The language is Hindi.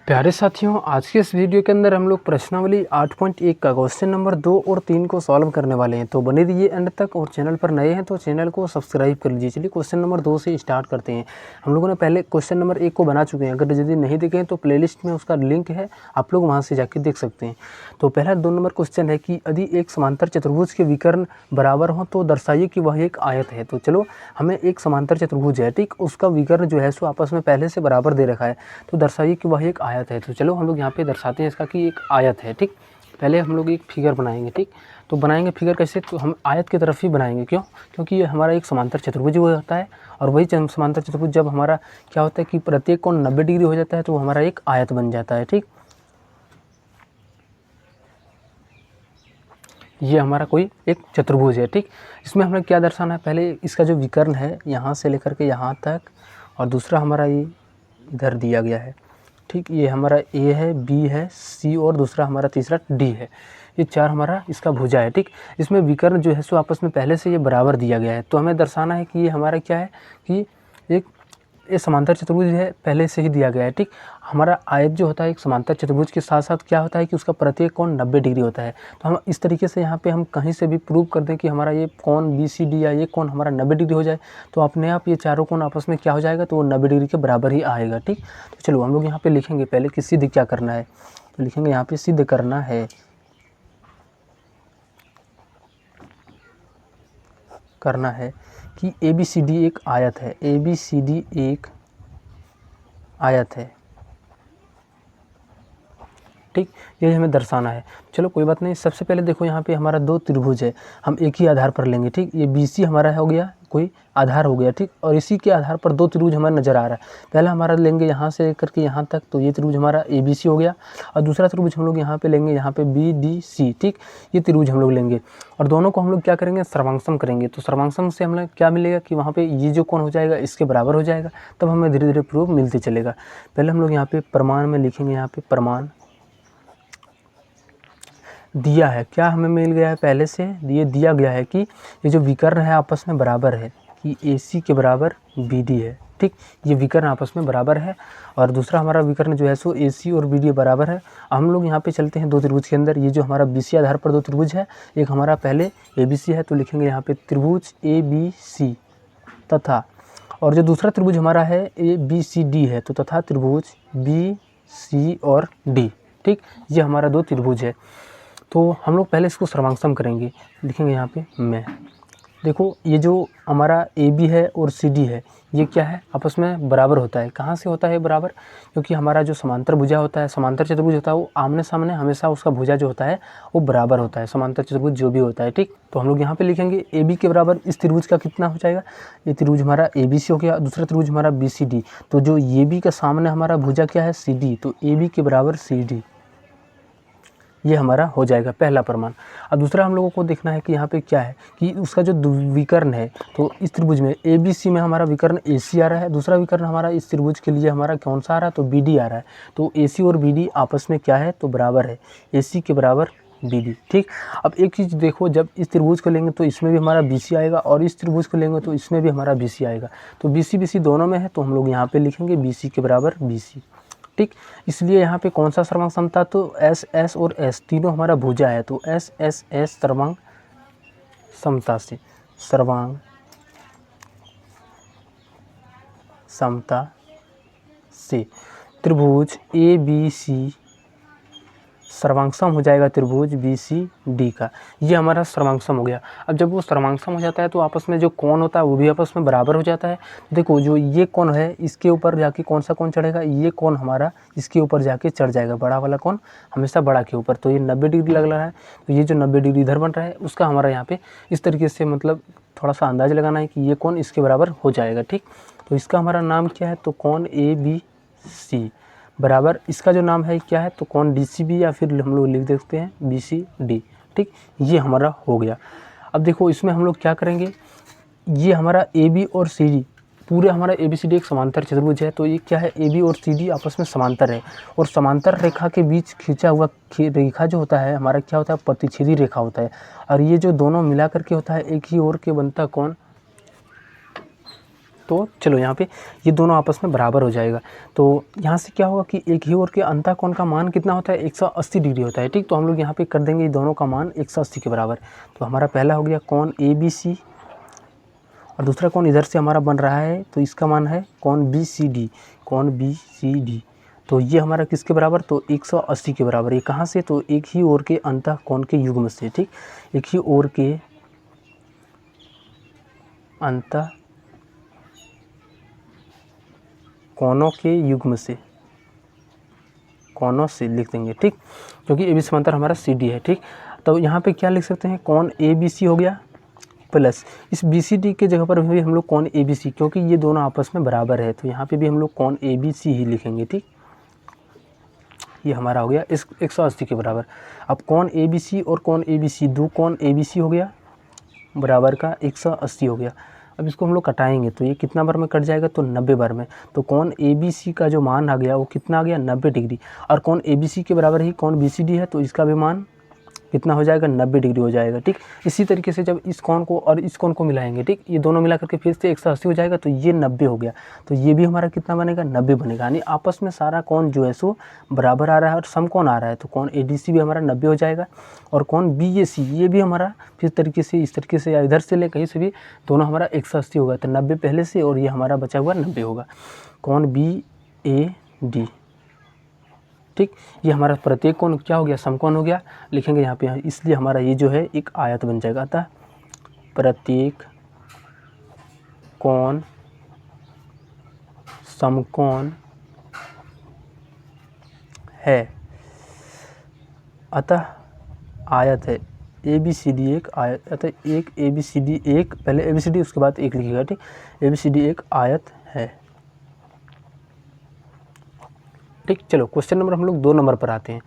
प्यारे साथियों, आज के इस वीडियो के अंदर हम लोग प्रश्नावली 8.1 का क्वेश्चन नंबर 2 और 3 को सॉल्व करने वाले हैं। तो बने रहिए एंड तक और चैनल पर नए हैं तो चैनल को सब्सक्राइब कर लीजिए। चलिए क्वेश्चन नंबर 2 से स्टार्ट करते हैं। हम लोगों ने पहले क्वेश्चन नंबर 1 को बना चुके हैं। अगर यदि नहीं देखें तो प्लेलिस्ट में उसका लिंक है, आप लोग वहाँ से जाके देख सकते हैं। तो पहला 2 नंबर क्वेश्चन है कि यदि एक समांतर चतुर्भुज के विकर्ण बराबर हों तो दर्शाइए कि वह एक आयत है। तो चलो, हमें एक समांतर चतुर्भुज है, ठीक, उसका विकर्ण जो है सो आपस में पहले से बराबर दे रखा है। तो दर्शाइए कि वह एक आयत है। तो चलो हम लोग यहाँ पे दर्शाते हैं इसका कि एक आयत है, ठीक। पहले हम लोग एक फिगर बनाएंगे, ठीक। तो बनाएंगे फिगर कैसे, तो हम आयत की तरफ ही बनाएंगे। क्यों? क्योंकि ये हमारा एक समांतर चतुर्भुज वो होता है। और वही समांतर चतुर्भुज जब हमारा क्या होता है कि प्रत्येक कोण 90 डिग्री हो जाता है तो वो हमारा एक आयत बन जाता है, ठीक। ये हमारा कोई एक चतुर्भुज है, ठीक। इसमें हमें क्या दर्शाना है, पहले इसका जो विकर्ण है यहाँ से लेकर के यहाँ तक, और दूसरा हमारा ये इधर दिया गया है, ठीक। ये हमारा ए है, बी है, सी और दूसरा हमारा तीसरा डी है। ये 4 हमारा इसका भुजा है, ठीक। इसमें विकर्ण जो है सो आपस में पहले से ये बराबर दिया गया है। तो हमें दर्शाना है कि ये हमारा क्या है कि एक ये समांतर चतुर्भुज है, पहले से ही दिया गया है, ठीक। हमारा आयत जो होता है एक समांतर चतुर्भुज के साथ साथ क्या होता है कि उसका प्रत्येक कोण 90 डिग्री होता है। तो हम इस तरीके से यहाँ पे हम कहीं से भी प्रूव कर दें कि हमारा ये कोण बी सी डी या ये कोण हमारा 90 डिग्री हो जाए तो अपने आप ये चारों कोण आपस में क्या हो जाएगा, तो वो 90 डिग्री के बराबर ही आएगा, ठीक। तो चलो हम लोग यहाँ पर लिखेंगे पहले कि सिद्ध क्या करना है। तो लिखेंगे यहाँ पर सिद्ध करना है कि ए बी सी डी एक आयत है। ए बी सी डी एक आयत है, ठीक। यही हमें दर्शाना है। चलो कोई बात नहीं। सबसे पहले देखो यहाँ पे हमारा 2 त्रिभुज है, हम एक ही आधार पर लेंगे, ठीक। ये बी सी हमारा हो गया, कोई आधार हो गया, ठीक। और इसी के आधार पर 2 त्रिभुज हमारा नज़र आ रहा है। पहला हमारा लेंगे यहाँ से लेकर के यहाँ तक, तो ये त्रिभुज हमारा ए बी सी हो गया। और दूसरा त्रिभुज हम लोग यहाँ पे लेंगे, यहाँ पे बी डी सी, ठीक। ये त्रिभुज हम लोग लेंगे और दोनों को हम लोग क्या करेंगे, सर्वांगसम करेंगे। तो सर्वांगसम से हमें क्या मिलेगा कि वहाँ पे ये जो कोण हो जाएगा इसके बराबर हो जाएगा। तब हमें धीरे धीरे प्रूफ मिलते चलेगा। पहले हम लोग यहाँ पे प्रमाण में लिखेंगे, यहाँ पे प्रमाण दिया है। क्या हमें मिल गया है पहले से, ये दिया गया है कि ये जो विकर्ण है आपस में बराबर है, कि AC के बराबर BD है, ठीक। ये विकर्ण आपस में बराबर है। और दूसरा हमारा विकर्ण जो है सो AC और BD बराबर है। हम लोग यहाँ पे चलते हैं 2 त्रिभुज के अंदर। ये जो हमारा BC आधार पर 2 त्रिभुज है, एक हमारा पहले ABC है, तो लिखेंगे यहाँ पे त्रिभुज ABC तथा, और जो दूसरा त्रिभुज हमारा है ABCD है, तो तथा त्रिभुज BC और D, ठीक। ये हमारा 2 त्रिभुज है। तो हम लोग पहले इसको सर्वांगसम करेंगे। लिखेंगे यहाँ पे मैं, देखो ये जो हमारा AB है और CD है, ये क्या है, आपस में बराबर होता है। कहाँ से होता है बराबर? क्योंकि हमारा जो समांतर भुजा होता है, समांतर चतुर्भुज होता है, वो आमने सामने हमेशा उसका भुजा जो होता है वो बराबर होता है, समांतर चतुर्भुज जो भी होता है, ठीक। तो हम लोग यहाँ पे लिखेंगे AB के बराबर इस त्रिभुज का कितना हो जाएगा, ये त्रिभुज हमारा ABC हो गया, दूसरा त्रिभुज हमारा BCD। तो जो AB का सामने हमारा भुजा क्या है, CD, तो AB के बराबर CD, ये हमारा हो जाएगा पहला प्रमाण। अब दूसरा हम लोगों को देखना है कि यहाँ पे क्या है कि उसका जो विकर्ण है, तो इस त्रिभुज में ABC में हमारा विकर्ण AC आ रहा है, दूसरा विकर्ण हमारा इस त्रिभुज के लिए हमारा कौन सा आ रहा है, तो BD आ रहा है। तो AC और BD आपस में क्या है, तो बराबर है, AC के बराबर BD, ठीक। अब एक चीज़ देखो, जब इस त्रिभुज को लेंगे तो इसमें भी हमारा BC आएगा, और इस त्रिभुज को लेंगे तो इसमें भी हमारा BC आएगा। तो BC दोनों में है, तो हम लोग यहाँ पे लिखेंगे BC के बराबर BC, ठीक। इसलिए यहाँ पे कौन सा सर्वांग समता, तो S और S तीनों हमारा भुजा है, तो S सर्वांग समता से, सर्वांग समता से त्रिभुज ABC सर्वांगसम हो जाएगा त्रिभुज BCD का। ये हमारा सर्वांगसम हो गया। अब जब वो सर्वांगसम हो जाता है तो आपस में जो कोण होता है वो भी आपस में बराबर हो जाता है। देखो जो ये कोण है इसके ऊपर जाके कौन सा कोण चढ़ेगा, ये कोण हमारा इसके ऊपर जाके चढ़ जाएगा, बड़ा वाला कोण हमेशा बड़ा के ऊपर। तो ये 90 डिग्री लग रहा है, तो ये जो 90 डिग्री इधर बन रहा है उसका हमारा यहाँ पे इस तरीके से मतलब थोड़ा सा अंदाज़ लगाना है कि ये कोण इसके बराबर हो जाएगा, ठीक। तो इसका हमारा नाम क्या है, तो कोण ABC बराबर इसका जो नाम है क्या है, तो कोण DCB, या फिर हम लोग लिख देते हैं BCD, ठीक। ये हमारा हो गया। अब देखो इसमें हम लोग क्या करेंगे, ये हमारा AB और CD पूरे हमारा ABCD एक समांतर चतुर्भुज है। तो ये क्या है, AB और CD आपस में समांतर है, और समांतर रेखा के बीच खींचा हुआ रेखा जो होता है हमारा क्या होता है, प्रतिच्छेदी रेखा होता है। और ये जो दोनों मिला करके होता है एक ही ओर के बनता कौन, तो चलो यहाँ पे ये दोनों आपस में बराबर हो जाएगा। तो यहाँ से क्या होगा कि एक ही ओर के अंतःकोण का मान कितना होता है, 180 डिग्री होता है। ठीक, तो हम लोग यहाँ पे कर देंगे ये दोनों का मान 180 के बराबर। तो हमारा पहला हो गया कोण ABC और दूसरा कोण इधर से हमारा बन रहा है, तो इसका मान है कोण BCD, कोण BCD। तो ये हमारा किसके बराबर, तो 180 के बराबर। ये कहाँ से, तो एक ही ओर के अंतःकोण के युग्म से। ठीक, एक ही ओर के अंतःकोणों के युग्म से, कोणों से लिख देंगे। ठीक, क्योंकि ए बी समांतर हमारा CD है। ठीक, तो यहाँ पे क्या लिख सकते हैं, कोण ABC हो गया प्लस इस BCD के जगह पर भी हम लोग कोण ABC, क्योंकि ये दोनों आपस में बराबर है तो यहाँ पे भी हम लोग कोण ABC ही लिखेंगे। ठीक, ये हमारा हो गया इस 180 के बराबर। अब कोण ABC और कोण ABC, दो कोण ABC हो गया बराबर का 180 हो गया। अब इसको हम लोग कटाएंगे तो ये कितना बार में कट जाएगा, तो 90 बार में। तो कोण ABC का जो मान आ गया वो कितना आ गया, 90 डिग्री। और कोण ABC के बराबर ही कोण BCD है, तो इसका भी मान कितना हो जाएगा, 90 डिग्री हो जाएगा। ठीक, इसी तरीके से जब इस कोण को और इस कोण को मिलाएंगे, ठीक, ये दोनों मिला करके फिर से 180 हो जाएगा, तो ये 90 हो गया। तो ये भी हमारा कितना बनेगा, 90 बनेगा। यानी आपस में सारा कोण जो है सो बराबर आ रहा है और समकोण आ रहा है। तो कोण ADC भी हमारा 90 हो जाएगा और कोण BAC ये भी हमारा फिर तरीके से इस तरीके से या इधर से ले कहीं से भी दोनों हमारा 180 होगा। तो 90 पहले से और ये हमारा बचा हुआ 90 होगा। कोण BAD, ठीक, ये हमारा प्रत्येक कोण क्या हो गया, समकोण हो गया। लिखेंगे यहाँ पे, इसलिए हमारा ये जो है एक आयत बन जाएगा। अतः प्रत्येक कोण समकोण है, अतः आयत है। ABCD एक आयत, अतः एक ABCD एक, पहले ABCD उसके बाद एक लिखिएगा। ठीक, ABCD एक आयत है। ठीक, चलो क्वेश्चन नंबर हम लोग 2 नंबर पर आते हैं।